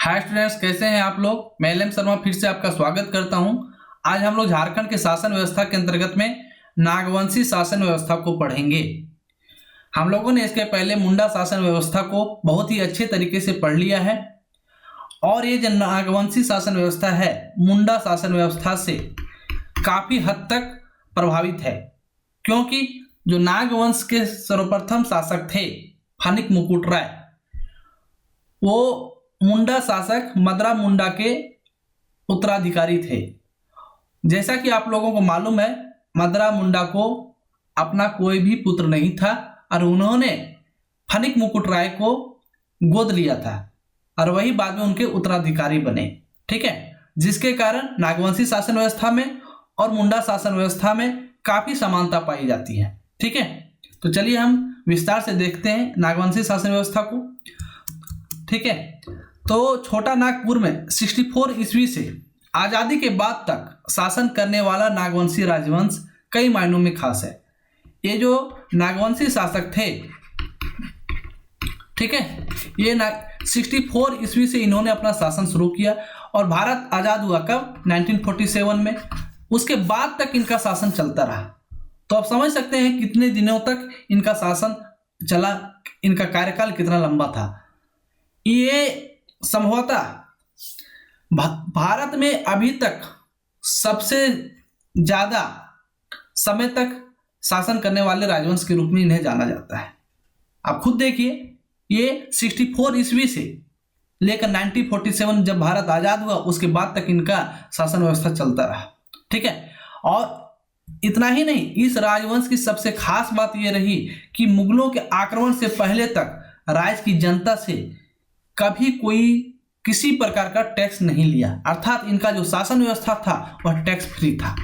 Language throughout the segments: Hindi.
हाय स्टूडेंट्स, कैसे हैं आप लोग। मैं एल एम शर्मा फिर से आपका स्वागत करता हूं। आज हम लोग झारखंड के शासन व्यवस्था के अंतर्गत में नागवंशी शासन व्यवस्था को पढ़ेंगे। हम लोगों ने इसके पहले मुंडा शासन व्यवस्था को बहुत ही अच्छे तरीके से पढ़ लिया है और ये जो नागवंशी शासन व्यवस्था है मुंडा शासन व्यवस्था से काफ़ी हद तक प्रभावित है, क्योंकि जो नागवंश के सर्वप्रथम शासक थे फणिक मुकुट राय, वो मुंडा शासक मदरा मुंडा के उत्तराधिकारी थे। जैसा कि आप लोगों को मालूम है, मदरा मुंडा को अपना कोई भी पुत्र नहीं था और उन्होंने फणिक मुकुट राय को गोद लिया था और वही बाद में उनके उत्तराधिकारी बने। ठीक है, जिसके कारण नागवंशी शासन व्यवस्था में और मुंडा शासन व्यवस्था में काफ़ी समानता पाई जाती है। ठीक है, तो चलिए हम विस्तार से देखते हैं नागवंशी शासन व्यवस्था को। ठीक है, तो छोटा नागपुर में 64 ईस्वी से आज़ादी के बाद तक शासन करने वाला नागवंशी राजवंश कई मायनों में खास है। ये जो नागवंशी शासक थे, ठीक है, ये 64 ईस्वी से इन्होंने अपना शासन शुरू किया और भारत आज़ाद हुआ कब? 1947 में। उसके बाद तक इनका शासन चलता रहा। तो आप समझ सकते हैं कितने दिनों तक इनका शासन चला, इनका कार्यकाल कितना लंबा था। ये संभवतः भारत में अभी तक सबसे ज़्यादा समय तक शासन करने वाले राजवंश के रूप में इन्हें जाना जाता है। आप खुद देखिए, ये 64 ईस्वी से लेकर 1947 जब भारत आज़ाद हुआ उसके बाद तक इनका शासन व्यवस्था चलता रहा। ठीक है, और इतना ही नहीं, इस राजवंश की सबसे खास बात यह रही कि मुगलों के आक्रमण से पहले तक राज्य की जनता से कभी कोई किसी प्रकार का टैक्स नहीं लिया, अर्थात इनका जो शासन व्यवस्था था वह टैक्स फ्री था।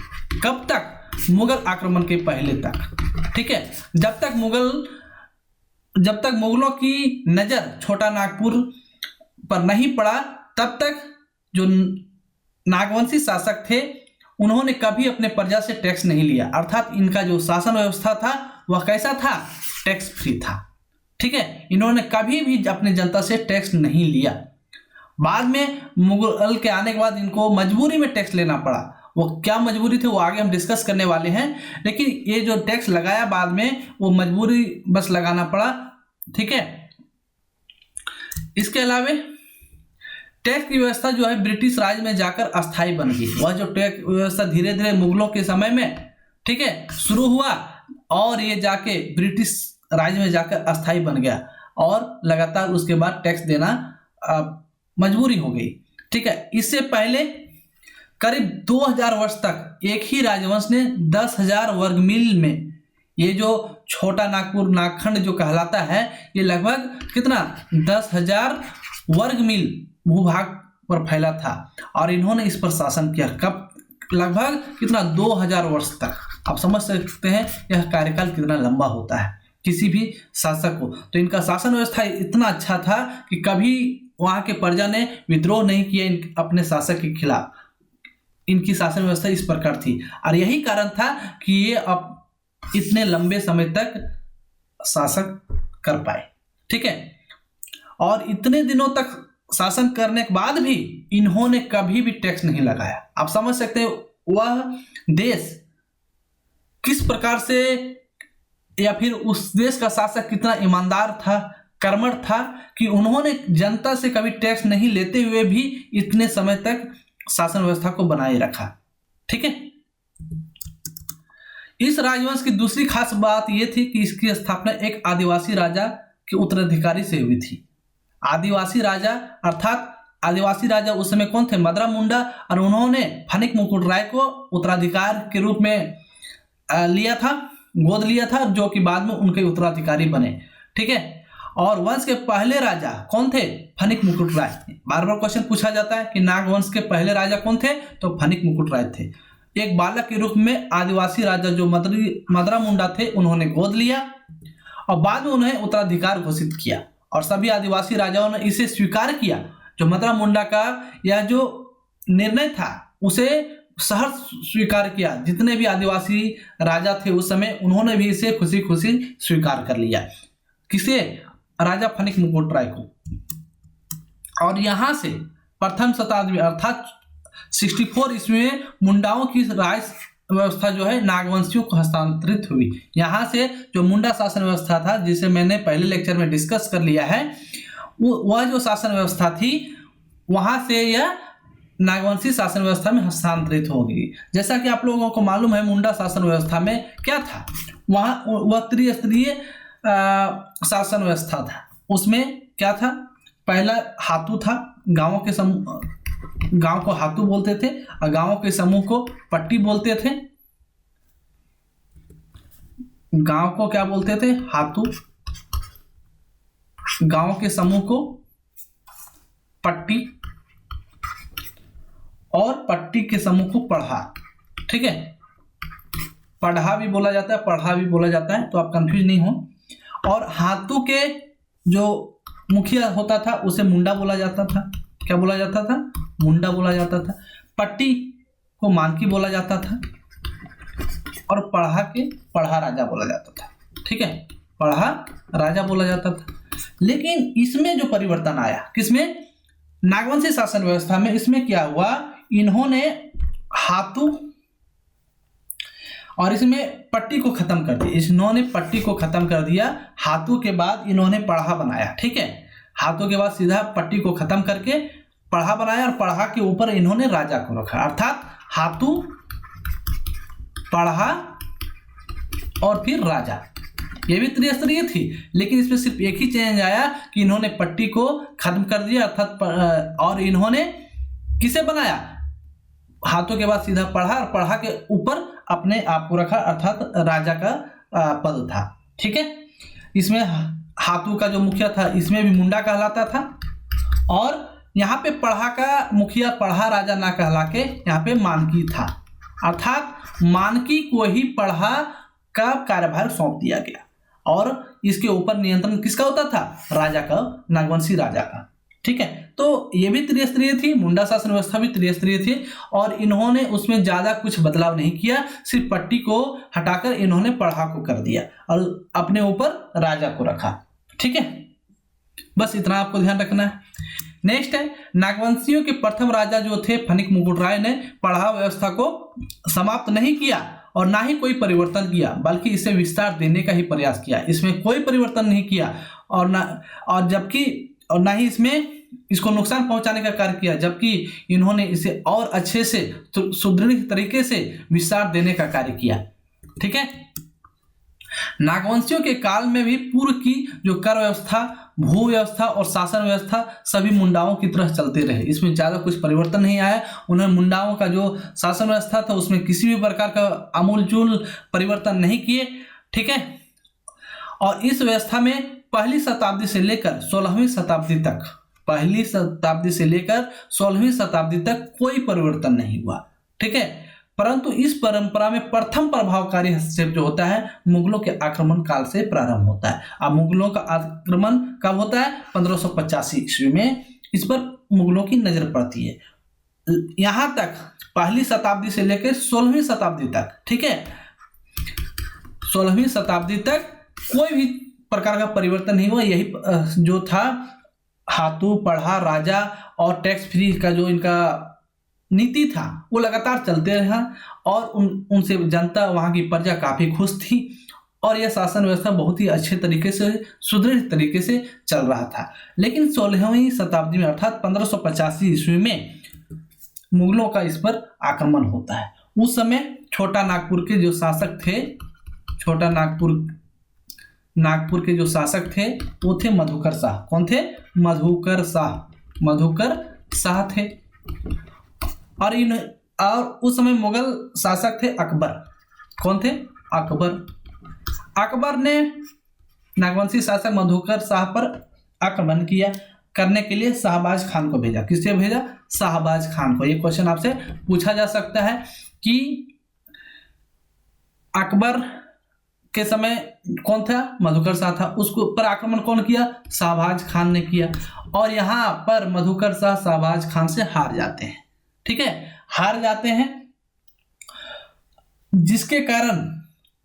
कब तक? मुगल आक्रमण के पहले तक। ठीक है, जब तक मुगलों की नज़र छोटा नागपुर पर नहीं पड़ा, तब तक जो नागवंशी शासक थे उन्होंने कभी अपने प्रजा से टैक्स नहीं लिया, अर्थात इनका जो शासन व्यवस्था था वह कैसा था? टैक्स फ्री था। ठीक है, इन्होंने कभी भी अपने जनता से टैक्स नहीं लिया। बाद में मुगल के आने के बाद इनको मजबूरी में टैक्स लेना पड़ा। वो क्या मजबूरी थी वो आगे हम डिस्कस करने वाले हैं, लेकिन ये जो टैक्स लगाया बाद में वो मजबूरी बस लगाना पड़ा। ठीक है, इसके अलावा टैक्स की व्यवस्था जो है ब्रिटिश राज में जाकर अस्थायी बन गई। वह जो टैक्स व्यवस्था धीरे धीरे मुगलों के समय में, ठीक है, शुरू हुआ और ये जाके ब्रिटिश राज में जाकर अस्थायी बन गया और लगातार उसके बाद टैक्स देना मजबूरी हो गई। ठीक है, इससे पहले करीब 2000 वर्ष तक एक ही राजवंश ने 10,000 वर्ग मील में, ये जो छोटा नागपुर नागखंड जो कहलाता है, ये लगभग कितना 10,000 वर्ग मील भूभाग पर फैला था और इन्होंने इस पर शासन किया। कब? लगभग कितना 2000 वर्ष तक। आप समझ सकते हैं यह कार्यकाल कितना लंबा होता है किसी भी शासक को। तो इनका शासन व्यवस्था इतना अच्छा था कि कभी वहाँ के प्रजा ने विद्रोह नहीं किया अपने शासक के खिलाफ। इनकी शासन व्यवस्था इस प्रकार थी और यही कारण था कि ये अब इतने लंबे समय तक शासन कर पाए। ठीक है, और इतने दिनों तक शासन करने के बाद भी इन्होंने कभी भी टैक्स नहीं लगाया। आप समझ सकते हैं वह देश किस प्रकार से, या फिर उस देश का शासक कितना ईमानदार था, कर्मठ था कि उन्होंने जनता से कभी टैक्स नहीं लेते हुए भी इतने समय तक शासन व्यवस्था को बनाए रखा। ठीक है, इस राजवंश की दूसरी खास बात यह थी कि इसकी स्थापना एक आदिवासी राजा के उत्तराधिकारी से हुई थी। आदिवासी राजा अर्थात आदिवासी राजा उस समय कौन थे? मदरा मुंडा, और उन्होंने फणिक मुकुट राय को उत्तराधिकार के रूप में लिया था, गोद लिया था, जो कि बाद में उनके उत्तराधिकारी बने। ठीक है, और वंश के पहले राजा कौन थे? फणिक मुकुट राय। बार बार क्वेश्चन पूछा जाता है कि नागवंश के पहले राजा कौन थे, तो फणिक मुकुट राय थे। एक बालक के रूप में आदिवासी राजा जो मदरा मुंडा थे उन्होंने गोद लिया और बाद में उन्हें उत्तराधिकार घोषित किया और सभी आदिवासी राजाओं ने इसे स्वीकार किया। जो मदरा मुंडा का यह जो निर्णय था उसे सहर्ष स्वीकार किया। जितने भी आदिवासी राजा थे उस समय उन्होंने भी इसे खुशी खुशी स्वीकार कर लिया। किसे? राजा फणिक मुकुट राय को। और यहाँ से प्रथम शताब्दी अर्थात 64 ईस्वी में मुंडाओं की राज व्यवस्था जो है नागवंशियों को हस्तांतरित हुई। यहाँ से जो मुंडा शासन व्यवस्था था, जिसे मैंने पहले लेक्चर में डिस्कस कर लिया है, वह जो शासन व्यवस्था थी वहाँ से यह नागवंशी शासन व्यवस्था में हस्तांतरित हो गई। जैसा कि आप लोगों को मालूम है, मुंडा शासन व्यवस्था में क्या था, वहाँ वह त्रिस्तरीय शासन व्यवस्था था। उसमें क्या था, पहला हातू था, गांव को हातू बोलते थे और गांवों के समूह को पट्टी बोलते थे। गांव को क्या बोलते थे, हातू, गांव के समूह को पट्टी और पट्टी के समूह को पढ़ा। ठीक है, पढ़ा भी बोला जाता है, पढ़ा भी बोला जाता है, तो आप कंफ्यूज नहीं हो। और हातू के जो मुखिया होता था उसे मुंडा बोला जाता था। क्या बोला जाता था, मुंडा बोला जाता था। पट्टी को मानकी बोला जाता था और पढ़ा के पढ़ा राजा बोला जाता था। ठीक है, पढ़ा राजा बोला जाता था। लेकिन इसमें जो परिवर्तन आया, किसमें, नागवंशी शासन व्यवस्था में, इसमें क्या हुआ, इन्होंने हातू और इसमें पट्टी को खत्म कर दिया। इन्होंने पट्टी को खत्म कर दिया, हातू के बाद इन्होंने पढ़ा बनाया। ठीक है, हाथों के बाद सीधा पट्टी को खत्म करके पढ़ा बनाया और पढ़ा के ऊपर इन्होंने राजा को रखा, अर्थात हाथू, पढ़ा और फिर राजा। ये भी त्रिस्तरीय थी, लेकिन इसमें सिर्फ एक ही चेंज आया कि इन्होंने पट्टी को खत्म कर दिया, अर्थात और इन्होंने किसे बनाया, हाथों के बाद सीधा पढ़ा और पढ़ा के ऊपर अपने आप को रखा, अर्थात राजा का पद था। ठीक है, इसमें हाथू का जो मुखिया था इसमें भी मुंडा कहलाता था, और यहाँ पे पढ़ा का मुखिया पढ़ा राजा ना कहला के यहाँ पे मानकी था, अर्थात मानकी को ही पढ़ा का कार्यभार सौंप दिया गया और इसके ऊपर नियंत्रण किसका होता था, राजा का, नागवंशी राजा का। ठीक है, तो ये भी त्रिस्तरीय थी, मुंडा शासन व्यवस्था भी त्रिस्तरीय थी और इन्होंने उसमें ज़्यादा कुछ बदलाव नहीं किया, सिर्फ पट्टी को हटाकर इन्होंने पढ़ा को कर दिया और अपने ऊपर राजा को रखा। ठीक है, बस इतना आपको ध्यान रखना है। नेक्स्ट है, नागवंशियों के प्रथम राजा जो थे फणिक मुकुट राय ने पढ़ा व्यवस्था को समाप्त नहीं किया और ना ही कोई परिवर्तन किया, बल्कि इसे विस्तार देने का ही प्रयास किया। इसमें कोई परिवर्तन नहीं किया और ना ही इसमें इसको नुकसान पहुंचाने का कार्य किया, जबकि इन्होंने इसे और अच्छे से सुदृढ़ तरीके से विस्तार देने का कार्य किया। ठीक है, नागवंशियों के काल में भी पूर्व की जो कर व्यवस्था, भू व्यवस्था और शासन व्यवस्था सभी मुंडाओं की तरह चलते रहे, इसमें ज़्यादा कुछ परिवर्तन नहीं आया। उन्होंने मुंडाओं का जो शासन व्यवस्था था उसमें किसी भी प्रकार का आमूलचूल परिवर्तन नहीं किए। ठीक है, और इस व्यवस्था में पहली शताब्दी से लेकर 16वीं शताब्दी तक, पहली शताब्दी से लेकर 16वीं शताब्दी तक कोई परिवर्तन नहीं हुआ। ठीक है, परंतु इस परंपरा में प्रथम प्रभावकारी हस्तक्षेप जो होता है मुगलों के आक्रमण काल से प्रारंभ होता है। अब मुगलों का आक्रमण कब होता है, 1585 ईस्वी में इस पर मुगलों की नजर पड़ती है। यहाँ तक पहली शताब्दी से लेकर 16वीं शताब्दी तक, ठीक है, 16वीं शताब्दी तक कोई भी प्रकार का परिवर्तन नहीं हुआ। यही जो था हाथू, पढ़ा, राजा और टैक्स फ्री का जो इनका नीति था वो लगातार चलते रहा और उनसे जनता, वहाँ की प्रजा काफ़ी खुश थी और यह शासन व्यवस्था बहुत ही अच्छे तरीके से, सुदृढ़ तरीके से चल रहा था। लेकिन 16वीं शताब्दी में अर्थात 1585 ईस्वी में मुगलों का इस पर आक्रमण होता है। उस समय छोटा नागपुर के जो शासक थे, छोटा नागपुर के जो शासक थे वो थे मधुकर शाह। कौन थे, मधुकर शाह थे। और उस समय मुगल शासक थे अकबर। कौन थे, अकबर ने नागवंशी शासक मधुकर शाह पर आक्रमण किया, करने के लिए शाहबाज खान को भेजा। किसे भेजा, शाहबाज खान को। ये क्वेश्चन आपसे पूछा जा सकता है कि अकबर के समय कौन था, मधुकर शाह था, उसको पर आक्रमण कौन किया, शाहबाज खान ने किया। और यहाँ पर मधुकर शाह शाहबाज खान से हार जाते हैं। ठीक है, हार जाते हैं, जिसके कारण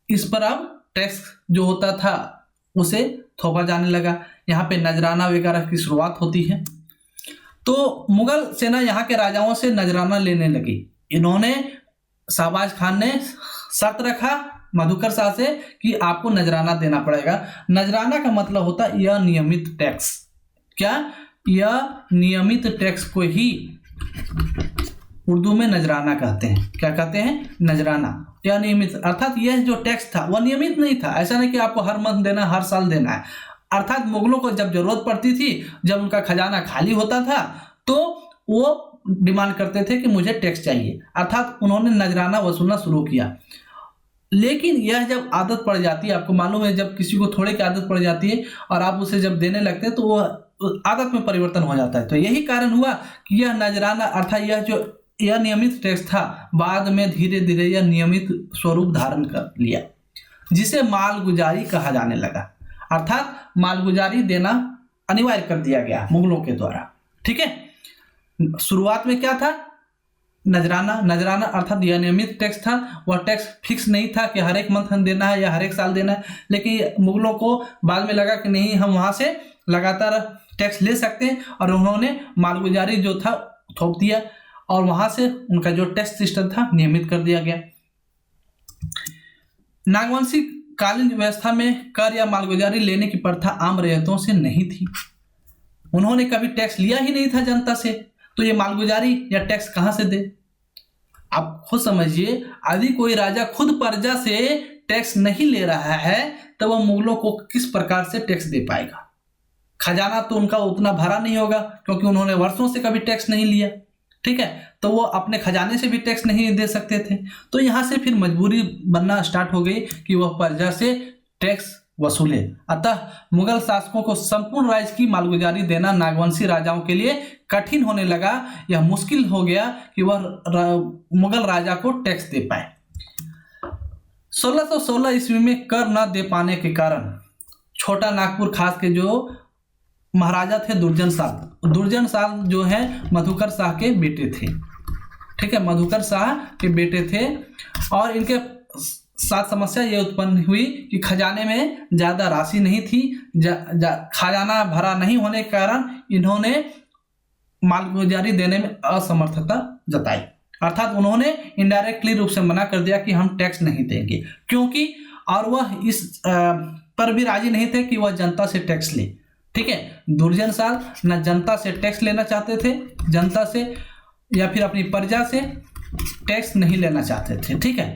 इस पर अब टैक्स जो होता था उसे थोपा जाने लगा। यहाँ पे नजराना वगैरह की शुरुआत होती है तो मुगल सेना यहाँ के राजाओं से नजराना लेने लगी। इन्होंने, शाहबाज खान ने शर्त रखा मधुकर शाह से कि आपको नजराना देना पड़ेगा। नजराना का मतलब होता है यह नियमित टैक्स। क्या? यह नियमित टैक्स को ही उर्दू में नजराना कहते हैं। क्या कहते हैं? नजराना। यह नियमित अर्थात यह जो टैक्स था वह नियमित नहीं था। ऐसा नहीं कि आपको हर मंथ देना, हर साल देना है। अर्थात मुगलों को जब जरूरत पड़ती थी, जब उनका खजाना खाली होता था, तो वो डिमांड करते थे कि मुझे टैक्स चाहिए। अर्थात उन्होंने नजराना वसूलना शुरू किया। लेकिन यह जब आदत पड़ जाती है, आपको मालूम है जब किसी को थोड़े की आदत पड़ जाती है और आप उसे जब देने लगते हैं तो वह आदत में परिवर्तन हो जाता है। तो यही कारण हुआ कि यह नजराना अर्थात यह नियमित टैक्स था, बाद में धीरे धीरे यह नियमित स्वरूप धारण कर लिया, जिसे मालगुजारी कहा जाने लगा। अर्थात मालगुजारी देना अनिवार्य कर दिया गया मुगलों के द्वारा। ठीक है। शुरुआत में क्या था? नजराना अर्थात यह नियमित टैक्स था। वह टैक्स फिक्स नहीं था कि हर एक मंथ हम देना है या हर एक साल देना है। लेकिन मुगलों को बाद में लगा कि नहीं, हम वहां से लगातार टैक्स ले सकते हैं, और उन्होंने मालगुजारी जो था थोप दिया, और वहां से उनका जो टैक्स सिस्टम था नियमित कर दिया गया। नागवंशी कालीन व्यवस्था में कर या मालगुजारी लेने की प्रथा आम रैयतों से नहीं थी। उन्होंने कभी टैक्स लिया ही नहीं था जनता से, तो ये मालगुजारी या टैक्स कहां से दे? आप खुद समझिए, यदि कोई राजा खुद प्रजा से टैक्स नहीं ले रहा है तो वह मुगलों को किस प्रकार से टैक्स दे पाएगा? खजाना तो उनका उतना भरा नहीं होगा, क्योंकि उन्होंने वर्षों से कभी टैक्स नहीं लिया। ठीक है, तो वो अपने खजाने से भी टैक्स नहीं दे सकते थे। तो यहाँ से फिर मजबूरी बनना स्टार्ट हो गई कि वह प्रजा से टैक्स वसूले। अतः मुगल शासकों को संपूर्ण राज्य की मालगुजारी देना नागवंशी राजाओं के लिए कठिन होने लगा। यह मुश्किल हो गया कि वह मुगल राजा को टैक्स दे पाए। 1616 ईस्वी में कर न दे पाने के कारण छोटा नागपुर खास के जो महाराजा थे दुर्जन शाह जो है मधुकर शाह के बेटे थे। ठीक है, मधुकर शाह के बेटे थे, और इनके साथ समस्या ये उत्पन्न हुई कि खजाने में ज़्यादा राशि नहीं थी। खजाना भरा नहीं होने के कारण इन्होंने मालगुजारी देने में असमर्थता जताई। अर्थात उन्होंने इनडायरेक्टली रूप से मना कर दिया कि हम टैक्स नहीं देंगे, क्योंकि और वह इस पर भी राजी नहीं थे कि वह जनता से टैक्स ले। ठीक है, दुर्जन शाह न जनता से टैक्स लेना चाहते थे, जनता से या फिर अपनी प्रजा से टैक्स नहीं लेना चाहते थे। ठीक है,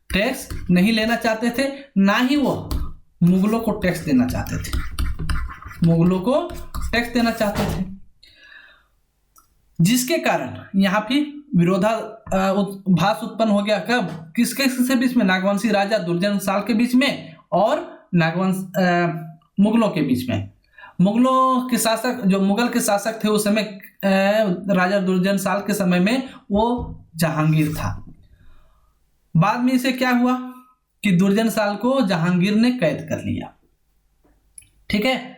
टैक्स नहीं लेना चाहते थे, ना ही वो मुगलों को टैक्स देना चाहते थे। मुगलों को टैक्स देना चाहते थे, जिसके कारण यहाँ भी विरोधाभास उत्पन्न हो गया। कब? किसके बीच में? नागवंशी राजा दुर्जन शाह के बीच में और मुगलों के बीच में। मुगलों के शासक, जो मुगल के शासक थे उस समय राजा दुर्जन शाह के समय में वो जहांगीर था। बाद में इसे क्या हुआ कि दुर्जन शाह को जहांगीर ने कैद कर लिया। ठीक है,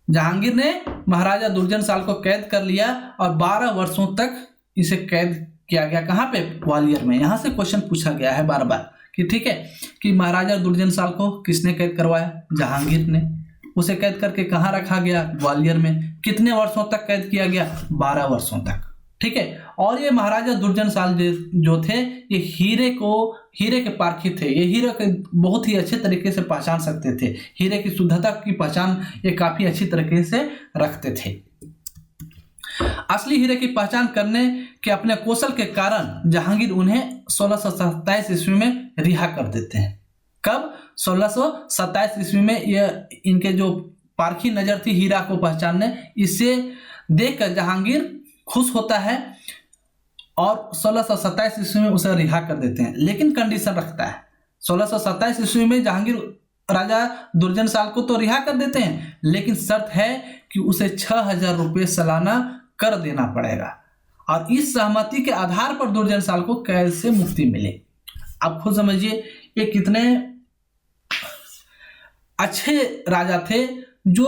जहांगीर ने महाराजा दुर्जन शाह को कैद कर लिया और 12 वर्षों तक इसे कैद किया गया। कहाँ पे? ग्वालियर में। यहाँ से क्वेश्चन पूछा गया है बार बार कि ठीक है, कि महाराजा दुर्जन शाह को किसने कैद करवाया? जहांगीर ने। उसे कैद करके कहाँ रखा गया? ग्वालियर में। कितने वर्षों तक कैद किया गया? 12 वर्षों तक। ठीक है, और ये महाराजा दुर्जन शाह जो थे ये हीरे के पारखी थे। ये हीरे के बहुत ही अच्छे तरीके से पहचान सकते थे। हीरे की शुद्धता की पहचान ये काफी अच्छी तरीके से रखते थे। असली हीरे की पहचान करने के अपने कौशल के कारण जहांगीर उन्हें 1627 ईस्वी में रिहा कर देते हैं। कब? 1627 ईस्वी में। यह इनके जो पारखी नजर थी हीरा को पहचानने, इसे देखकर जहांगीर खुश होता है और 1627 ईस्वी में उसे रिहा कर देते हैं। लेकिन कंडीशन रखता है। 1627 ईस्वी में जहांगीर राजा दुर्जन शाह को तो रिहा कर देते हैं, लेकिन शर्त है कि उसे 6000 रुपये सालाना कर देना पड़ेगा, और इस सहमति के आधार पर दुर्जन शाह को कैद से मुक्ति मिले। आप खुद समझिए ये कितने अच्छे राजा थे। जो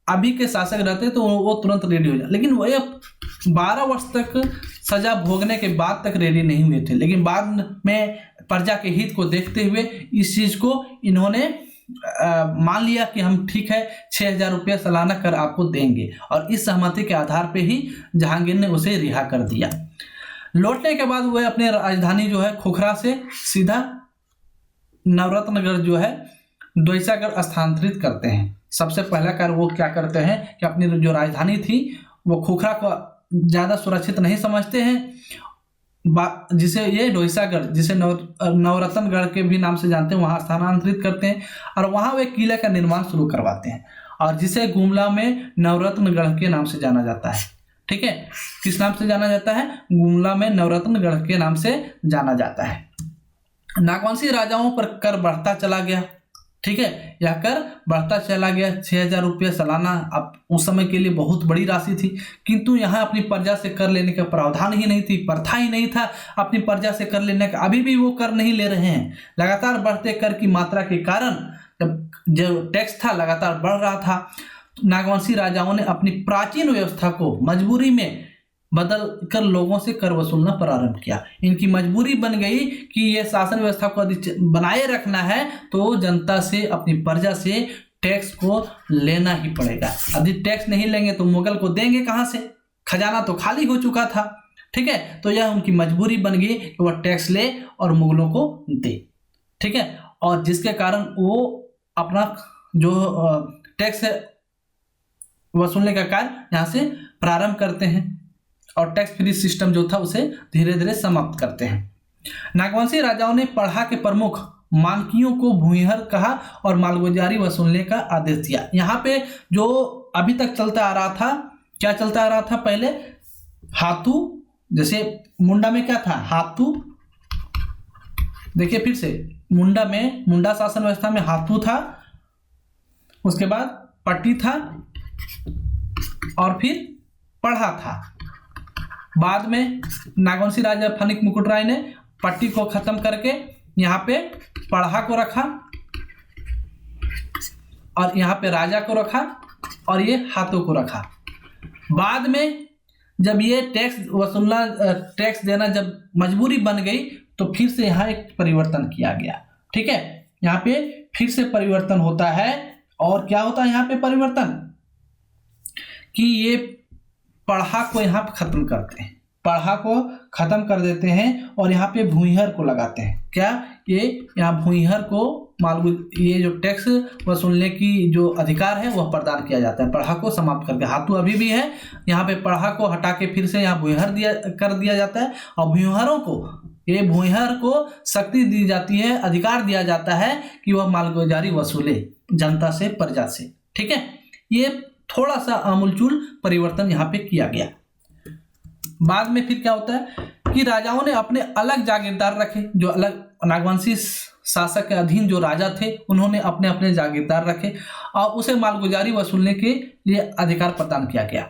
अभी के शासक रहते तो वो तुरंत रेडी हो जाए, लेकिन वो 12 वर्ष तक सजा भोगने के बाद तक रेडी नहीं हुए थे। लेकिन बाद में प्रजा के हित को देखते हुए इस चीज को इन्होंने मान लिया कि हम ठीक है 6,000 रुपया सालाना कर आपको देंगे, और इस सहमति के आधार पे ही जहांगीर ने उसे रिहा कर दिया। लौटने के बाद वह अपने राजधानी जो है खोखरा से सीधा नवरत्नगढ़ जो है दोईसागढ़ स्थानांतरित करते हैं। सबसे पहला कार्य वो क्या करते हैं कि अपनी जो राजधानी थी वो खोखरा को ज़्यादा सुरक्षित नहीं समझते हैं, जिसे ये दोईसागढ़, जिसे नवरत्नगढ़ के भी नाम से जानते हैं, वहाँ स्थानांतरित करते हैं और वहाँ वे किले का निर्माण शुरू करवाते हैं, और जिसे गुमला में नवरत्नगढ़ के नाम से जाना जाता है। ठीक है, किस नाम से जाना जाता है? गुमला में नवरत्नगढ़ के नाम से जाना जाता है। नागवंशी राजाओं पर कर बढ़ता चला गया। ठीक है, यह कर बढ़ता चला गया। 6,000 रुपये सालाना अब उस समय के लिए बहुत बड़ी राशि थी, किंतु यहाँ अपनी प्रजा से कर लेने का प्रावधान ही नहीं थी, प्रथा ही नहीं था अपनी प्रजा से कर लेने का। अभी भी वो कर नहीं ले रहे हैं। लगातार बढ़ते कर की मात्रा के कारण जब जो टैक्स था लगातार बढ़ रहा था, नागवंशी राजाओं ने अपनी प्राचीन व्यवस्था को मजबूरी में बदल कर लोगों से कर वसूलना प्रारंभ किया। इनकी मजबूरी बन गई कि ये शासन व्यवस्था को यदि बनाए रखना है तो जनता से, अपनी प्रजा से टैक्स को लेना ही पड़ेगा। यदि टैक्स नहीं लेंगे तो मुगल को देंगे कहाँ से? खजाना तो खाली हो चुका था। ठीक है, तो यह उनकी मजबूरी बन गई कि वह टैक्स ले और मुगलों को दे। ठीक है, और जिसके कारण वो अपना जो टैक्स वसूलने का कार्य यहाँ से प्रारंभ करते हैं और टैक्स फ्री सिस्टम जो था उसे धीरे धीरे समाप्त करते हैं। नागवंशी राजाओं ने पढ़ा के प्रमुख मानकियों को भूमिहर कहा और मालगुजारी वसूलने का आदेश दिया। यहाँ पे जो अभी तक चलता आ रहा था, क्या चलता आ रहा था? पहले हाथू, जैसे मुंडा में क्या था? हाथू, देखिए फिर से मुंडा शासन व्यवस्था में हाथू था, उसके बाद पट्टी था और फिर पढ़ा था। बाद में नागवंशी राजा फणिक मुकुट राय ने पट्टी को खत्म करके यहाँ पे पढ़ा को रखा और यहाँ पे राजा को रखा और ये हाथों को रखा। बाद में जब ये टैक्स देना जब मजबूरी बन गई तो फिर से यहाँ एक परिवर्तन किया गया। ठीक है, यहाँ पे फिर से परिवर्तन होता है। और क्या होता है यहाँ पे परिवर्तन? कि ये पढ़ा को यहाँ पे खत्म करते हैं, पढ़ा को खत्म कर देते हैं और यहाँ पे भूमिहर को लगाते हैं। क्या? ये यहाँ भूमिहर को ये जो टैक्स वसूलने की जो अधिकार है वह प्रदान किया जाता है, पढ़ा को समाप्त करके। हाथू अभी भी है, यहाँ पे पढ़ा को हटा के फिर से यहाँ भूमिहर कर दिया जाता है और भूमिहरों को, ये भूमिहर को शक्ति दी जाती है, अधिकार दिया जाता है कि वह मालगुजारी वसूले जनता से, प्रजा से। ठीक है, ये थोड़ा सा आमूलचूल परिवर्तन यहाँ पे किया गया। बाद में फिर क्या होता है कि राजाओं ने अपने अलग जागीरदार रखे, जो अलग नागवंशी शासक के अधीन जो राजा थे उन्होंने अपने अपने जागीरदार रखे और उसे मालगुजारी वसूलने के लिए अधिकार प्रदान किया गया।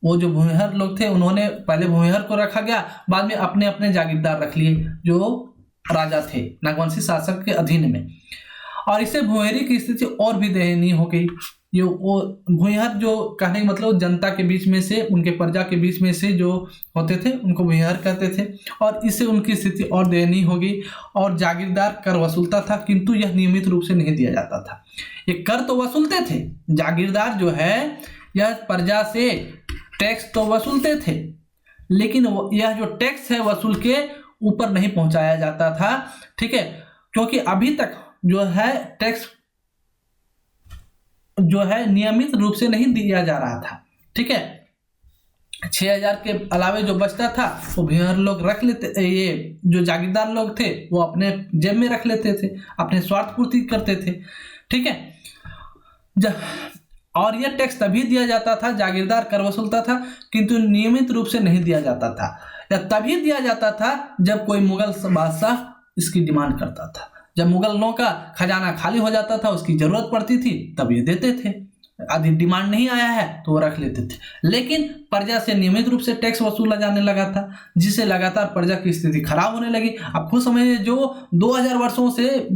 वो जो भूमिहर लोग थे उन्होंने पहले भूमिहर को रखा गया, बाद में अपने अपने जागीरदार रख लिए जो राजा थे नागवंशी शासक के अधीन में। और इससे भूमिहरी की स्थिति और भी दयनीय हो गई। ये वो भूमिहर जो कहने का मतलब जनता के बीच में से, उनके प्रजा के बीच में से जो होते थे उनको भूमिहर कहते थे, और इससे उनकी स्थिति और दयनीय हो गई। और जागीरदार कर वसूलता था किंतु यह नियमित रूप से नहीं दिया जाता था। ये कर तो वसूलते थे, जागीरदार जो है यह प्रजा से टैक्स तो वसूलते थे, लेकिन यह जो टैक्स है वसूल के ऊपर नहीं पहुंचाया जाता था। ठीक है, क्योंकि अभी तक जो है टैक्स जो है नियमित रूप से नहीं दिया जा रहा था। ठीक है, 6,000 के अलावे जो बचता था वो भूमिहर लोग रख लेते, ये जो जागीरदार लोग थे वो अपने जेब में रख लेते थे, अपने स्वार्थ पूर्ति करते थे। ठीक है, और यह टैक्स तभी दिया जाता था, जागीरदार कर वसूलता था किंतु नियमित रूप से नहीं दिया जाता था। यह तभी दिया जाता था जब कोई मुगल बादशाह इसकी डिमांड करता था। जब मुगलों का खजाना खाली हो जाता था, उसकी जरूरत पड़ती थी, तब ये देते थे। यदि डिमांड नहीं आया है तो वो रख लेते थे। लेकिन प्रजा से नियमित रूप से टैक्स वसूला जाने लगा था, जिससे लगातार प्रजा की स्थिति खराब होने लगी। आप खुद समझिए, जो 2000 वर्षों से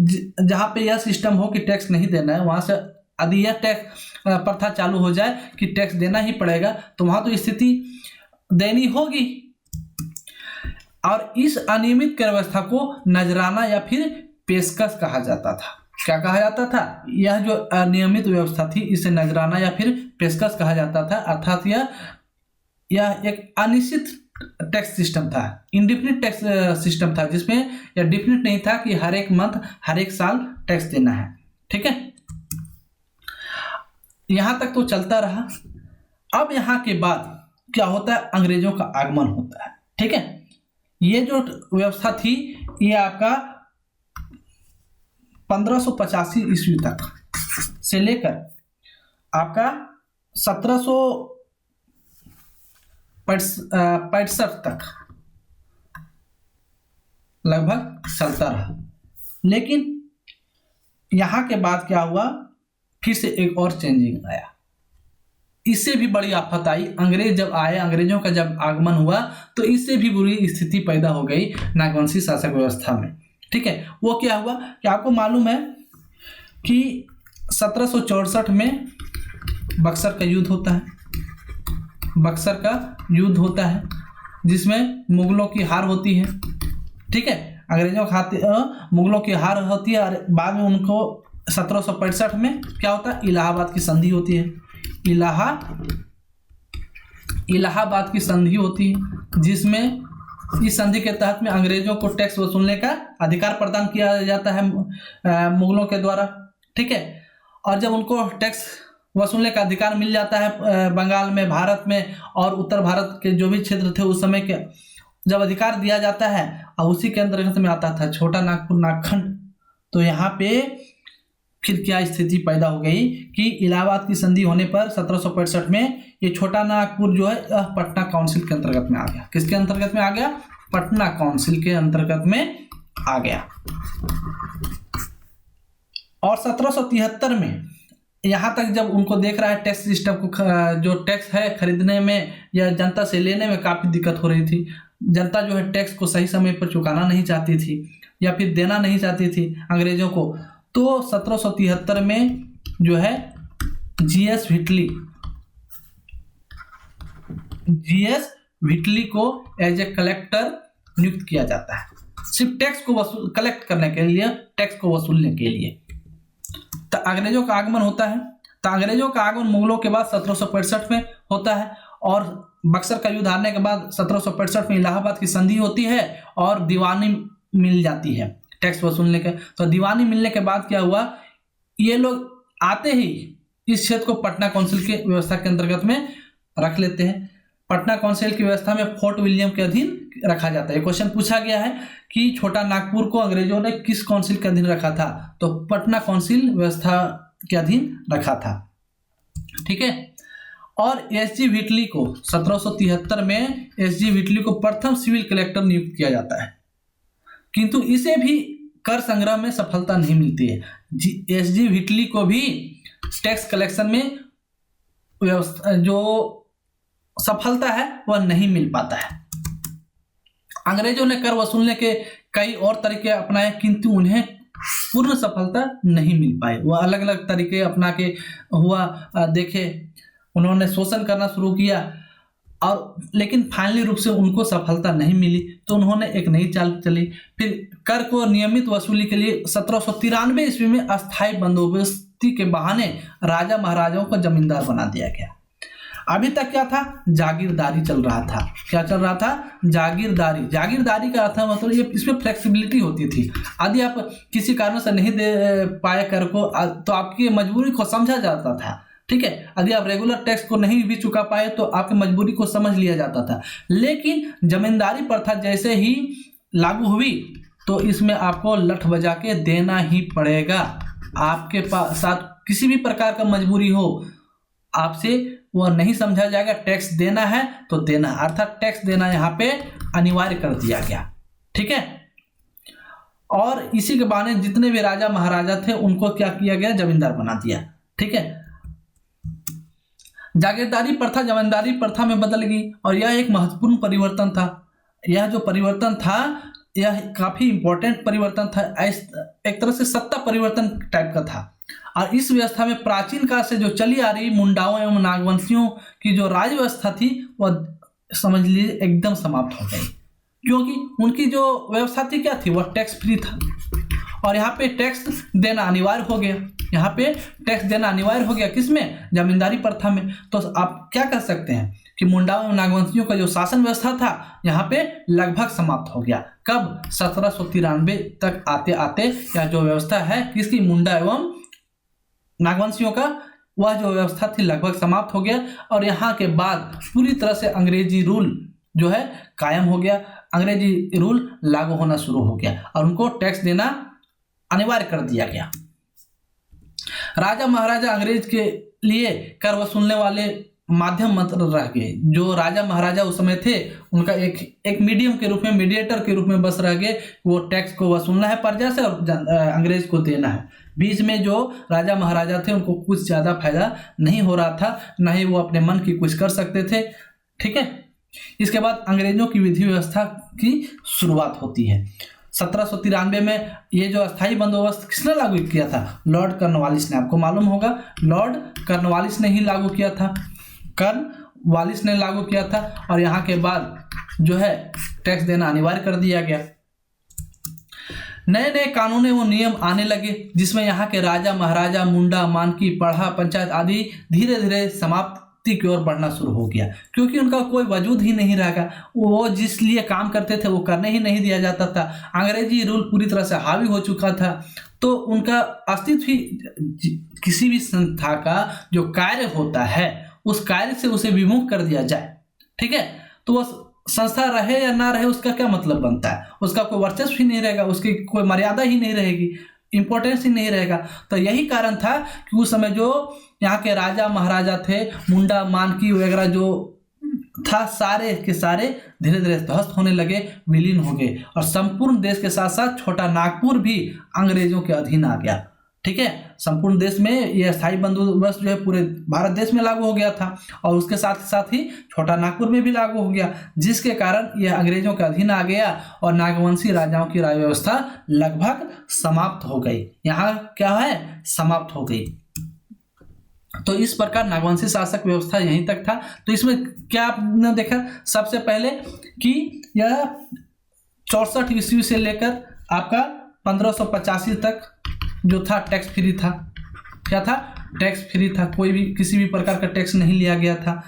जहाँ पे यह सिस्टम हो कि टैक्स नहीं देना है, वहाँ से यदि यह टैक्स प्रथा चालू हो जाए कि टैक्स देना ही पड़ेगा, तो वहाँ तो स्थिति दयनीय होगी। और इस अनियमित कर व्यवस्था को नजराना या फिर पेशकश कहा जाता था। क्या कहा जाता था, यह जो अनियमित व्यवस्था थी इसे नजराना या फिर पेशकश कहा जाता था, अर्थात यह एक अनिश्चित टैक्स सिस्टम था, इंडिफिनिट टैक्स सिस्टम था, जिसमें यह डिफिनिट नहीं था कि हर एक मंथ हर एक साल टैक्स देना है। ठीक है, यहां तक तो चलता रहा। अब यहाँ के बाद क्या होता है, अंग्रेजों का आगमन होता है। ठीक है, ये जो व्यवस्था थी ये आपका 1585 ईस्वी तक से लेकर आपका 1765 तक लगभग चलता रहा। लेकिन यहाँ के बाद क्या हुआ, फिर से एक और चेंजिंग आया, इससे भी बड़ी आफत आई। अंग्रेज जब आए, अंग्रेजों का जब आगमन हुआ तो इससे भी बुरी स्थिति पैदा हो गई नागवंशी शासक व्यवस्था में। ठीक है, वो क्या हुआ कि आपको मालूम है कि 1764 में बक्सर का युद्ध होता है, बक्सर का युद्ध होता है जिसमें मुगलों की हार होती है। ठीक है, अंग्रेजों खाते मुगलों की हार होती है और बाद में उनको 1765 में क्या होता है, इलाहाबाद की संधि होती है। इलाहाबाद की संधि होती है, जिसमें इस संधि के तहत में अंग्रेजों को टैक्स वसूलने का अधिकार प्रदान किया जाता है मुगलों के द्वारा। ठीक है, और जब उनको टैक्स वसूलने का अधिकार मिल जाता है बंगाल में, भारत में और उत्तर भारत के जो भी क्षेत्र थे उस समय के, जब अधिकार दिया जाता है और उसी के अंतर्गत में आता था छोटा नागपुर नागखंड, तो यहाँ पे फिर क्या स्थिति पैदा हो गई कि इलाहाबाद की संधि होने पर 1765 में ये छोटा नागपुर जो है पटना काउंसिल के अंतर्गत में आ गया। किसके अंतर्गत में आ गया, पटना काउंसिल के अंतर्गत में आ गया। और 1773 में यहाँ तक जब उनको देख रहा है टैक्स सिस्टम को, जो टैक्स है खरीदने में या जनता से लेने में काफ़ी दिक्कत हो रही थी, जनता जो है टैक्स को सही समय पर चुकाना नहीं चाहती थी या फिर देना नहीं चाहती थी अंग्रेजों को, तो 1773 में जो है जीएस व्हिटली को एज ए कलेक्टर नियुक्त किया जाता है, सिर्फ टैक्स को कलेक्ट करने के लिए, टैक्स को वसूलने के लिए। तो अंग्रेजों का आगमन होता है। तो अंग्रेजों का आगमन मुगलों के बाद 1765 में होता है और बक्सर का युद्ध हारने के बाद 1765 में इलाहाबाद की संधि होती है और दीवानी मिल जाती है टैक्स वसूलने के। तो दीवानी मिलने के बाद क्या हुआ, ये लोग आते ही इस क्षेत्र को पटना काउंसिल के व्यवस्था के अंतर्गत में रख लेते हैं। पटना काउंसिल की व्यवस्था में फोर्ट विलियम के अधीन रखा जाता है। क्वेश्चन पूछा गया है कि छोटा नागपुर को अंग्रेजों ने किस काउंसिल के अधीन रखा था, तो पटना काउंसिल व्यवस्था के अधीन रखा था। ठीक है, और एसजी व्हिटली को 1773 में एसजी व्हिटली को प्रथम सिविल कलेक्टर नियुक्त किया जाता है, किंतु इसे भी कर संग्रह में सफलता नहीं मिलती है। एसजी व्हिटली को भी टैक्स कलेक्शन में जो सफलता है वह नहीं मिल पाता है। अंग्रेजों ने कर वसूलने के कई और तरीके अपनाए, किंतु उन्हें पूर्ण सफलता नहीं मिल पाई। वह अलग अलग तरीके अपना के देखे, उन्होंने शोषण करना शुरू किया और लेकिन फाइनली रूप से उनको सफलता नहीं मिली, तो उन्होंने एक नई चाल चली। फिर कर को नियमित वसूली के लिए 1793 ईस्वी में अस्थायी बंदोबस्ती के बहाने राजा महाराजाओं को जमींदार बना दिया गया। अभी तक क्या था, जागीरदारी चल रहा था। क्या चल रहा था, जागीरदारी। जागीरदारी का अर्थ मतलब ये, इसमें फ्लेक्सिबिलिटी होती थी। यदि आप किसी कारण से नहीं दे पाए कर को, तो आपकी मजबूरी को समझा जाता था। ठीक है, यदि आप रेगुलर टैक्स को नहीं भी चुका पाए तो आपकी मजबूरी को समझ लिया जाता था। लेकिन जमींदारी प्रथा जैसे ही लागू हुई तो इसमें आपको लठ बजा के देना ही पड़ेगा। आपके पास साथ किसी भी प्रकार का मजबूरी हो, आपसे वह नहीं समझा जाएगा। टैक्स देना है तो देना, अर्थात टैक्स देना यहाँ पे अनिवार्य कर दिया गया। ठीक है, और इसी के बहाने जितने भी राजा महाराजा थे उनको क्या किया गया, जमींदार बना दिया। ठीक है, जागीरदारी प्रथा जमींदारी प्रथा में बदल गई और यह एक महत्वपूर्ण परिवर्तन था। यह जो परिवर्तन था यह काफी इंपॉर्टेंट परिवर्तन था, एक तरह से सत्ता परिवर्तन टाइप का था। और इस व्यवस्था में प्राचीन काल से जो चली आ रही मुंडाओं एवं नागवंशियों की जो राज व्यवस्था थी वह समझ लीजिए एकदम समाप्त हो गई, क्योंकि उनकी जो व्यवस्था थी क्या थी, वह टैक्स फ्री था और यहाँ पे टैक्स देना अनिवार्य हो गया। यहाँ पे टैक्स देना अनिवार्य हो गया, किसमें? जमींदारी प्रथा में। तो आप क्या कर सकते हैं कि मुंडा एवं नागवंशियों का जो शासन व्यवस्था था यहाँ पे लगभग समाप्त हो गया। कब? 1793 तक आते आते यह जो व्यवस्था है किसकी? मुंडा एवं नागवंशियों का, वह जो व्यवस्था थी लगभग समाप्त हो गया। और यहाँ के बाद पूरी तरह से अंग्रेजी रूल जो है कायम हो गया, अंग्रेजी रूल लागू होना शुरू हो गया और उनको टैक्स देना अनिवार्य कर दिया गया। राजा महाराजा अंग्रेज के लिए कर वसूलने वाले माध्यम मत रह गए। जो राजा महाराजा उस समय थे उनका एक मीडियम के रूप में, मीडिएटर के रूप में बस रह गए। वो टैक्स को वसूलना है प्रजा से और अंग्रेज को देना है। बीच में जो राजा महाराजा थे उनको कुछ ज़्यादा फायदा नहीं हो रहा था, ना ही वो अपने मन की कुछ कर सकते थे। ठीक है, इसके बाद अंग्रेजों की विधि व्यवस्था की शुरुआत होती है। 1793 में ये जो अस्थाई बंदोबस्त किसने लागू किया था? लॉर्ड कॉर्नवालिस ने। आपको मालूम होगा लॉर्ड कॉर्नवालिस ने ही लागू किया था, कॉर्नवालिस ने लागू किया था। और यहाँ के बाद जो है टैक्स देना अनिवार्य कर दिया गया। नए नए कानून एवं नियम आने लगे जिसमें यहाँ के राजा महाराजा, मुंडा, मानकी, पढ़ा, पंचायत आदि धीरे धीरे समाप्ति की ओर बढ़ना शुरू हो गया, क्योंकि उनका कोई वजूद ही नहीं रहेगा। वो जिस लिए काम करते थे वो करने ही नहीं दिया जाता था। अंग्रेजी रूल पूरी तरह से हावी हो चुका था, तो उनका अस्तित्व ही, किसी भी संस्था का जो कार्य होता है उस कार्य से उसे विमुख कर दिया जाए, ठीक है, तो वह संस्था रहे या ना रहे उसका क्या मतलब बनता है? उसका कोई वर्चस्व ही नहीं रहेगा, उसकी कोई मर्यादा ही नहीं रहेगी, इंपॉर्टेंस ही नहीं रहेगा। तो यही कारण था कि उस समय जो यहाँ के राजा महाराजा थे, मुंडा, मानकी वगैरह जो था, सारे के सारे धीरे धीरे ध्वस्त होने लगे, विलीन हो गए और संपूर्ण देश के साथ साथ छोटा नागपुर भी अंग्रेजों के अधीन आ गया। ठीक है, संपूर्ण देश में यह स्थायी बंदोबस्त जो है पूरे भारत देश में लागू हो गया था और उसके साथ ही छोटा नागपुर में भी लागू हो गया, जिसके कारण यह अंग्रेजों के अधीन आ गया और नागवंशी राजाओं की राज व्यवस्था लगभग समाप्त हो गई। यहाँ क्या है? समाप्त हो गई। तो इस प्रकार नागवंशी शासक व्यवस्था यहीं तक था। तो इसमें क्या आपने देखा? सबसे पहले कि यह 64 ईस्वी से लेकर आपका 1585 तक जो था टैक्स फ्री था। क्या था? टैक्स फ्री था, कोई भी किसी भी प्रकार का टैक्स नहीं लिया गया था।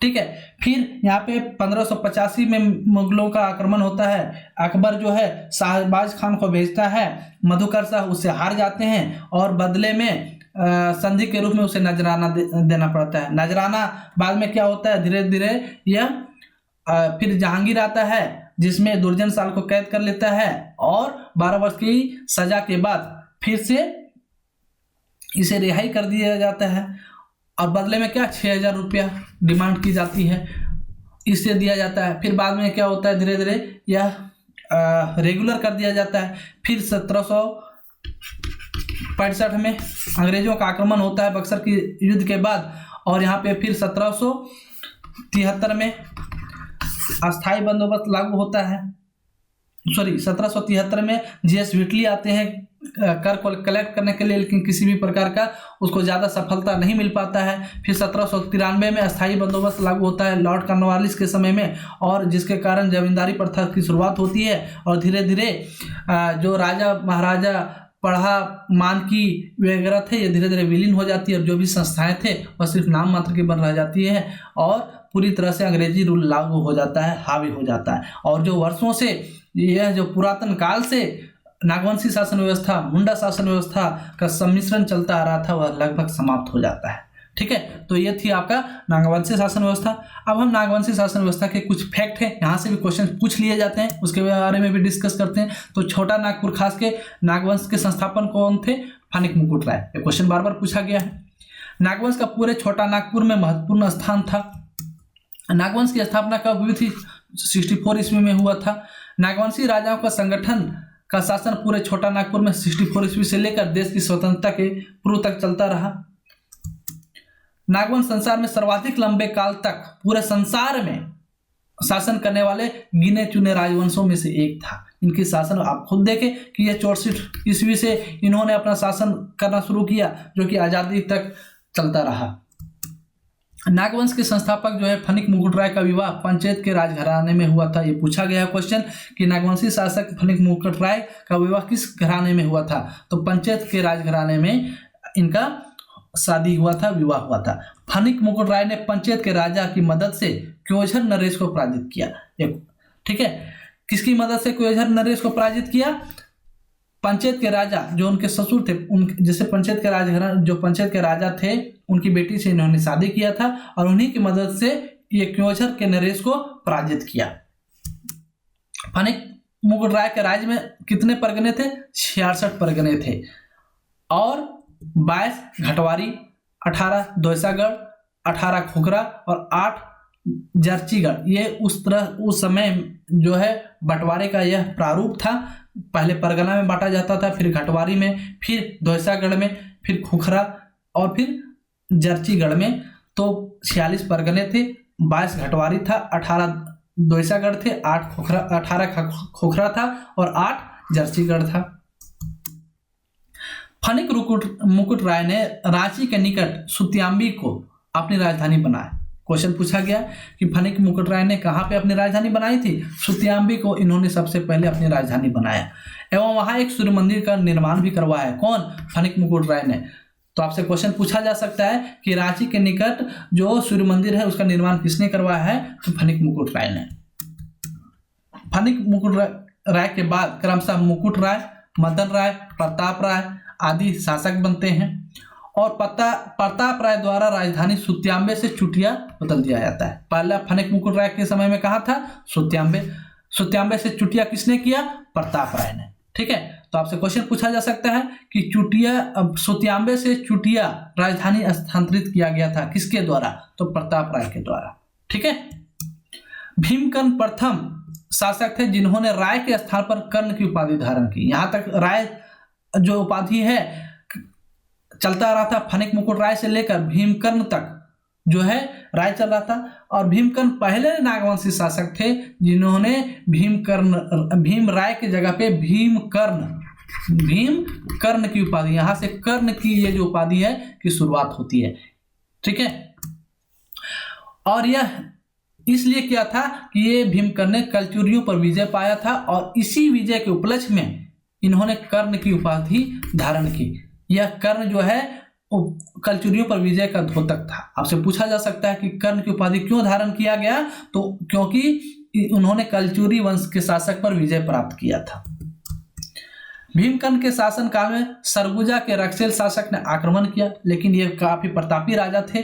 ठीक है, फिर यहाँ पे 1585 में मुगलों का आक्रमण होता है। अकबर जो है शाहबाज खान को भेजता है, मधुकर शाह उससे हार जाते हैं और बदले में संधि के रूप में उसे नजराना देना पड़ता है। नजराना बाद में क्या होता है? धीरे धीरे यह फिर जहांगीर आता है जिसमें दुर्जन साल को कैद कर लेता है और 12 वर्ष की सजा के बाद फिर से इसे रिहाई कर दिया जाता है और बदले में क्या 6000 रुपया डिमांड की जाती है, इससे दिया जाता है। फिर बाद में क्या होता है? धीरे धीरे यह रेगुलर कर दिया जाता है। फिर 1765 में अंग्रेजों का आक्रमण होता है बक्सर की युद्ध के बाद और यहाँ पे फिर 1773 में अस्थाई बंदोबस्त लागू होता है। 1773 में जीएस व्हिटली आते हैं कर को कलेक्ट करने के लिए, लेकिन किसी भी प्रकार का उसको ज़्यादा सफलता नहीं मिल पाता है। फिर 1793 में अस्थाई बंदोबस्त लागू होता है लॉर्ड कॉर्नवालिस के समय में, और जिसके कारण जमींदारी प्रथा की शुरुआत होती है और धीरे धीरे जो राजा महाराजा, पढ़ा, मानकी वगैरह थे ये धीरे धीरे विलीन हो जाती है और जो भी संस्थाएं थे वह सिर्फ नाम मात्र की बन रह जाती है और पूरी तरह से अंग्रेजी रूल लागू हो जाता है, हावी हो जाता है। और जो वर्षों से यह जो पुरातन काल से नागवंशी शासन व्यवस्था, मुंडा शासन व्यवस्था का सम्मिश्रण चलता आ रहा था वह लगभग समाप्त हो जाता है। ठीक है, तो ये थी आपका नागवंशी शासन व्यवस्था। अब हम नागवंशी शासन व्यवस्था के कुछ फैक्ट हैं, यहाँ से भी क्वेश्चन पूछ लिए जाते हैं, उसके बारे में भी डिस्कस करते हैं। तो छोटा नागपुर खास के नागवंश के संस्थापन कौन थे? फणिक मुकुट राय। ये क्वेश्चन बार बार पूछा गया है। नागवंश का पूरे छोटा नागपुर में महत्वपूर्ण स्थान था। नागवंश की स्थापना कब हुई थी? 64 ईस्वी में हुआ था। नागवंशी राजाओं का संगठन का शासन पूरे छोटा नागपुर में 64 ईस्वी से लेकर देश की स्वतंत्रता के पूर्व तक चलता रहा। नागवंश संसार में सर्वाधिक लंबे काल तक पूरे संसार में शासन करने वाले गिने चुने राजवंशों में से एक था। इनके शासन आप खुद देखें कि यह 64 ईस्वी से इन्होंने अपना शासन करना शुरू किया जो कि आज़ादी तक चलता रहा। नागवंश के संस्थापक जो है फणिक मुकुट राय का विवाह पंचायत के राजघराने में हुआ था। ये पूछा गया क्वेश्चन कि नागवंशी शासक फणिक मुकुट राय का विवाह किस घराने में हुआ था, तो पंचायत के राजघराने में इनका शादी हुआ था, विवाह हुआ था। फणिक मुकुट राय ने पंचायत के राजा की मदद से क्योझर नरेश को पराजित किया। ठीक है, किसकी मदद से क्योझर नरेश को पराजित किया? पंचायत के राजा जो उनके ससुर थे, उनके जैसे पंचायत के राजघराने जो पंचायत के राजा थे उनकी बेटी से इन्होंने शादी किया था और उन्हीं की मदद से ये क्योझर के नरेश को पराजित किया। फणिक मुकुट राय के राज्य में कितने परगने थे? 66 परगने थे और 22 घटवारी, 18 दोयसागढ़, 18 खोखरा और 8 जर्चीगढ़। ये उस समय जो है बंटवारे का यह प्रारूप था। पहले परगना में बांटा जाता था, फिर घटवारी में, फिर दोयसागढ़ में, फिर खोखरा और फिर जर्चीगढ़ में। तो 46 परगने थे, 22 घटवारी था, 18 दोयसागढ़ थे, 18 खोखरा था और 8 जर्चीगढ़ था। फणिक मुकुट राय ने रांची के निकट सुत्याम्बी को अपनी राजधानी बनाया। क्वेश्चन पूछा गया कि फणिक मुकुट राय ने कहाँ पे अपनी राजधानी बनाई थी? सुत्याम्बी को इन्होंने सबसे पहले अपनी राजधानी बनाया एवं वहां एक सूर्य मंदिर का निर्माण भी करवाया। कौन? फणिक मुकुट राय ने। तो आपसे क्वेश्चन पूछा जा सकता है कि रांची के निकट जो सूर्य मंदिर है उसका निर्माण किसने करवाया है? तो फणिक मुकुट राय ने। फणिक मुकुट राय के बाद क्रमशः मुकुट राय, मदन राय, प्रताप राय आदि शासक बनते हैं और प्रताप राय द्वारा राजधानी सुत्याम्बे से चुटिया बदल दिया जाता है। पहला फणिक मुकुट राय के समय में कहाँ था? सुत्याम्बे से चुटिया किसने किया? प्रताप राय ने। ठीक है, तो आपसे क्वेश्चन पूछा जा सकता है कि सुत्याम्बे से चुटिया राजधानी स्थानांतरित किया गया था किसके द्वारा? तो प्रताप राय के द्वारा। ठीक है, भीमकर्ण प्रथम शासक थे जिन्होंने राय के स्थान पर कर्ण की उपाधि धारण की। यहां तक राय जो उपाधि है चलता रहा था, फणिक मुकुट राय से लेकर भीमकर्ण तक जो है राय चल रहा था। और भीमकर्ण पहले नागवंशी शासक थे जिन्होंने भीम राय के जगह पे भीमकर्ण की उपाधि, यहां से कर्ण की ये जो उपाधि है की शुरुआत होती है। ठीक है, और यह इसलिए किया था कि ये भीमकर्ण ने कलचुरियों पर विजय पाया था और इसी विजय के उपलक्ष्य में इन्होंने कर्ण की उपाधि धारण की। यह कर्ण जो है कलचुरियों पर विजय का द्योतक था। आपसे पूछा जा सकता है कि कर्ण की उपाधि क्यों धारण किया गया? तो क्योंकि उन्होंने कलचुरी वंश के शासक पर विजय प्राप्त किया था। भीमकर्ण के शासन काल में सरगुजा के रक्सेल शासक ने आक्रमण किया, लेकिन ये काफी प्रतापी राजा थे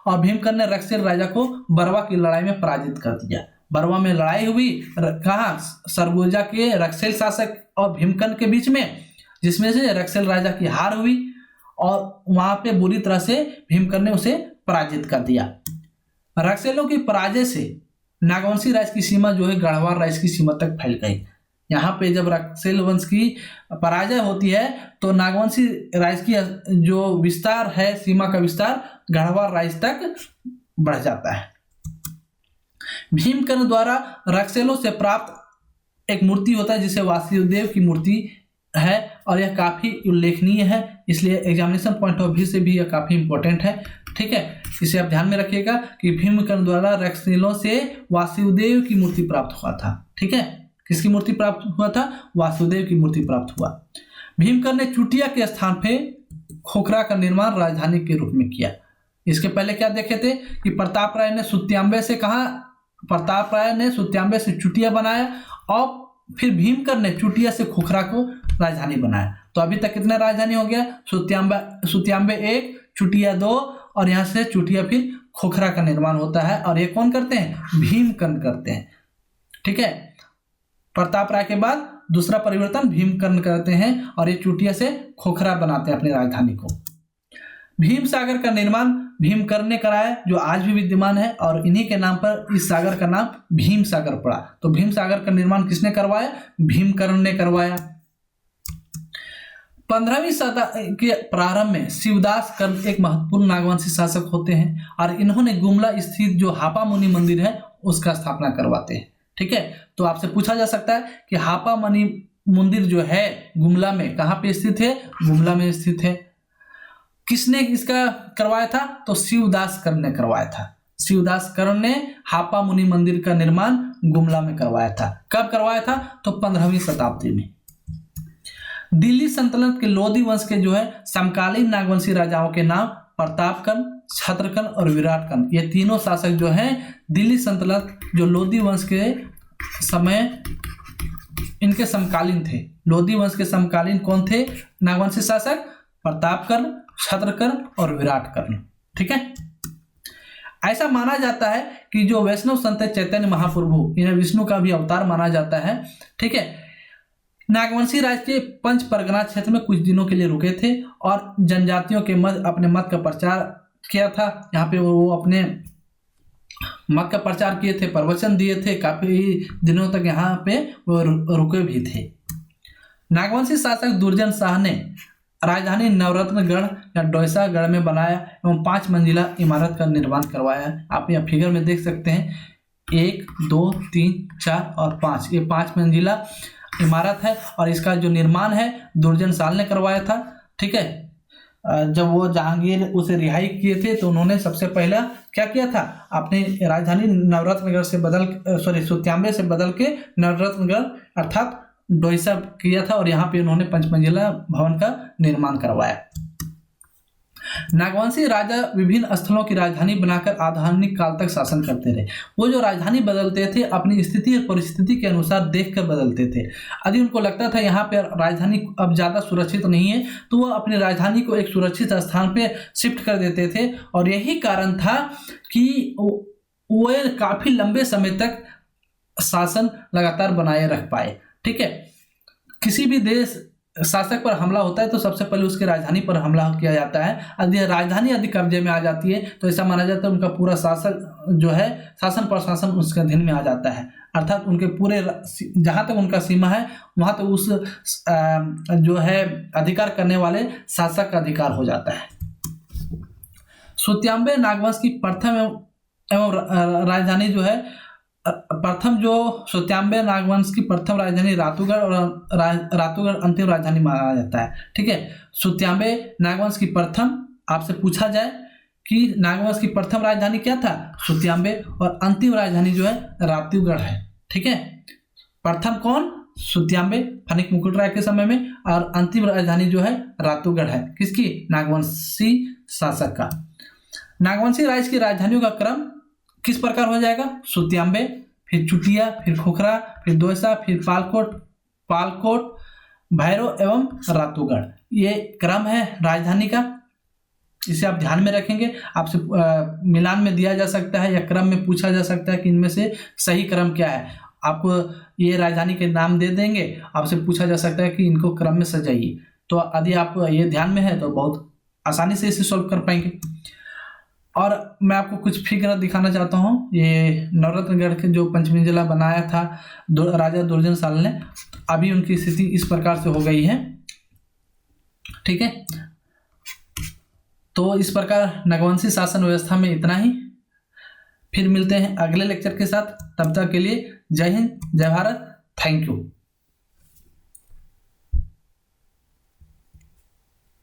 और भीमकर्ण ने रक्सेल राजा को बरवा की लड़ाई में पराजित कर दिया। बरवा में लड़ाई हुई कहाँ? सरगुजा के रक्सेल शासक और भीमकर्ण के बीच में, जिसमें से रक्सेल राजा की हार हुई और वहां पे बुरी तरह से भीमकर्ण ने उसे पराजित कर दिया। रक्सेलों की पराजय से नागवंशी राज्य की सीमा जो है गढ़वाल राज्य की सीमा तक फैल गई। यहाँ पे जब रक्सेल वंश की पराजय होती है तो नागवंशी राज्य की जो विस्तार है, सीमा का विस्तार गढ़वाल राज्य तक बढ़ जाता है। भीमकर्ण द्वारा रक्सेलों से प्राप्त एक मूर्ति होता है जिसे वासुदेव की मूर्ति है और यह काफी उल्लेखनीय है, इसलिए एग्जामिनेशन पॉइंट ऑफ व्यू से भी यह काफी इंपॉर्टेंट है। ठीक है, इसे आप ध्यान में रखिएगा कि भीमकर्ण द्वारा रक्सेलों से वासुदेव की मूर्ति प्राप्त हुआ था। ठीक है, किसकी मूर्ति प्राप्त हुआ था? वासुदेव की मूर्ति प्राप्त हुआ। भीमकर्ण ने चुटिया के स्थान पे खोखरा का निर्माण राजधानी के रूप में किया। इसके पहले क्या देखे थे कि प्रताप राय ने सुत्याम्बे से चुटिया बनाया और फिर भीमकर्ण ने चुटिया से खोखरा को राजधानी बनाया। तो अभी तक कितने राजधानी हो गया? सुत्याम्बे 1, चुटिया 2 और यहाँ से चुटिया फिर खोखरा का निर्माण होता है और ये कौन करते हैं? भीमकर्ण करते हैं। ठीक है, प्रताप राय के बाद दूसरा परिवर्तन भीमकर्ण करते हैं और ये चुटिया से खोखरा बनाते हैं अपनी राजधानी को। भीम सागर का निर्माण भीमकर्ण ने कराया जो आज भी विद्यमान है और इन्हीं के नाम पर इस सागर का नाम भीम सागर पड़ा। तो भीम सागर का निर्माण किसने करवाया? भीमकर्ण ने करवाया। 15वीं शताब्दी के प्रारंभ में शिवदास कर्ण एक महत्वपूर्ण नागवंशी शासक होते हैं और इन्होंने गुमला स्थित जो हापा मुनि मंदिर है उसका स्थापना करवाते हैं। ठीक है, तो आपसे पूछा जा सकता है कि हापा मुनि मंदिर जो है गुमला में कहाँ पे स्थित है? गुमला में स्थित है। किसने इसका करवाया था? तो शिवदास कर्ण ने करवाया था। शिवदास कर्ण ने हापा मुनि मंदिर का निर्माण गुमला में करवाया था। कब करवाया था? तो 15वीं शताब्दी में। दिल्ली सल्तनत के लोधी वंश के जो है समकालीन नागवंशी राजाओं के नाम प्रतापकर्ण, छत्रकर्ण और विराटकर्ण, ये तीनों शासक जो हैं दिल्ली सल्तनत जो लोधी वंश के समय इनके समकालीन थे। लोधी वंश के समकालीन कौन थे नागवंशी शासक? प्रतापकर्ण, छत्रकर्ण और विराटकर्ण। ठीक है। ऐसा माना जाता है कि जो वैष्णव संत चैतन्य महाप्रभु, इन्हें विष्णु का भी अवतार माना जाता है। ठीक है। नागवंशी राज के पंच परगना क्षेत्र में कुछ दिनों के लिए रुके थे और जनजातियों के अपने मत का प्रचार किया था। यहाँ पे वो अपने मत का प्रचार किए थे, प्रवचन दिए थे, काफी दिनों तक यहाँ पे वो रुके भी थे। नागवंशी शासक दुर्जन शाह ने राजधानी नवरत्नगढ़ या डोईसागढ़ में बनाया एवं 5 मंजिला इमारत का निर्माण करवाया। आप यहाँ फिगर में देख सकते हैं 1, 2, 3, 4 और 5, ये 5 मंजिला इमारत है और इसका जो निर्माण है दुर्जन शाह ने करवाया था। ठीक है। जब वो जहांगीर उसे रिहाई किए थे तो उन्होंने सबसे पहला क्या किया था? अपनी राजधानी नवरत्नगढ़ से सुत्याम्बे से बदल के नवरत्नगढ़ अर्थात डोईसा किया था और यहाँ पे उन्होंने 5 मंजिला भवन का निर्माण करवाया। नागवंशी राजा विभिन्न स्थलों की राजधानी बनाकर आधुनिक काल तक शासन करते रहे। वो जो राजधानी बदलते थे अपनी स्थिति और परिस्थिति के अनुसार देखकर बदलते थे। यदि उनको लगता था यहाँ पे राजधानी अब ज़्यादा सुरक्षित नहीं है तो वो अपनी राजधानी को एक सुरक्षित स्थान पे शिफ्ट कर देते थे और यही कारण था कि वो काफ़ी लंबे समय तक शासन लगातार बनाए रख पाए। ठीक है। किसी भी देश शासक पर हमला होता है तो सबसे पहले उसके राजधानी पर हमला किया जाता है। यदि राजधानी यदि कब्जे में आ जाती है तो ऐसा माना जाता है उनका पूरा शासक जो है शासन प्रशासन उसके अधीन में आ जाता है, अर्थात उनके पूरे जहाँ तक उनका सीमा है वहाँ तक उस जो है अधिकार करने वाले शासक का अधिकार हो जाता है। सुत्याम्बे नागवंश की प्रथम एवं राजधानी जो है सुत्याम्बे नागवंश की प्रथम राजधानी रातूगढ़ और रातूगढ़ अंतिम राजधानी माना जाता है। ठीक है। सुत्याम्बे नागवंश की प्रथम, आपसे पूछा जाए कि नागवंश की प्रथम राजधानी क्या था? सुत्याम्बे, और अंतिम राजधानी जो है रातूगढ़ है। ठीक है। प्रथम कौन? सुत्याम्बे फणिक मुकुट राय के समय में, और अंतिम राजधानी जो है रातूगढ़ है। किसकी? नागवंशी शासक का। नागवंशी राज की राजधानियों का क्रम किस प्रकार हो जाएगा? सुत्याम्बे, फिर चुटिया, फिर खोखरा, फिर दोयसा, फिर पालकोट, भैरव एवं रातूगढ़। ये क्रम है राजधानी का, इसे आप ध्यान में रखेंगे। आपसे मिलान में दिया जा सकता है या क्रम में पूछा जा सकता है कि इनमें से सही क्रम क्या है। आपको ये राजधानी के नाम दे देंगे, आपसे पूछा जा सकता है कि इनको क्रम में सजाइए। तो यदि आप ये ध्यान में है तो बहुत आसानी से इसे सॉल्व कर पाएंगे। और मैं आपको कुछ फिगर दिखाना चाहता हूँ। ये नवरत्नगढ़ के जो 5 मंजिला बनाया था राजा दुर्जन शाह ने, अभी उनकी स्थिति इस प्रकार से हो गई है। ठीक है। तो इस प्रकार नागवंशी शासन व्यवस्था में इतना ही। फिर मिलते हैं अगले लेक्चर के साथ। तब तक के लिए जय हिंद, जय भारत, थैंक यू।